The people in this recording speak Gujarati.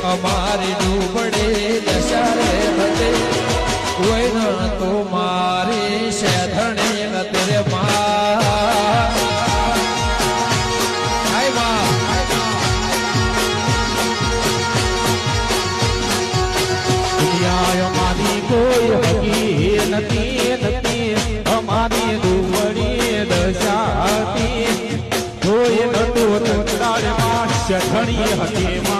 અમારી ડૂબડી દશારે બધે કોઈ ન તો મારી શેધણી નતરે મારી કોઈ હકી નથી નથી અમારી ડૂબડી દશાતી કોઈ નતું તંત્રાળમાં શેઠણી હતી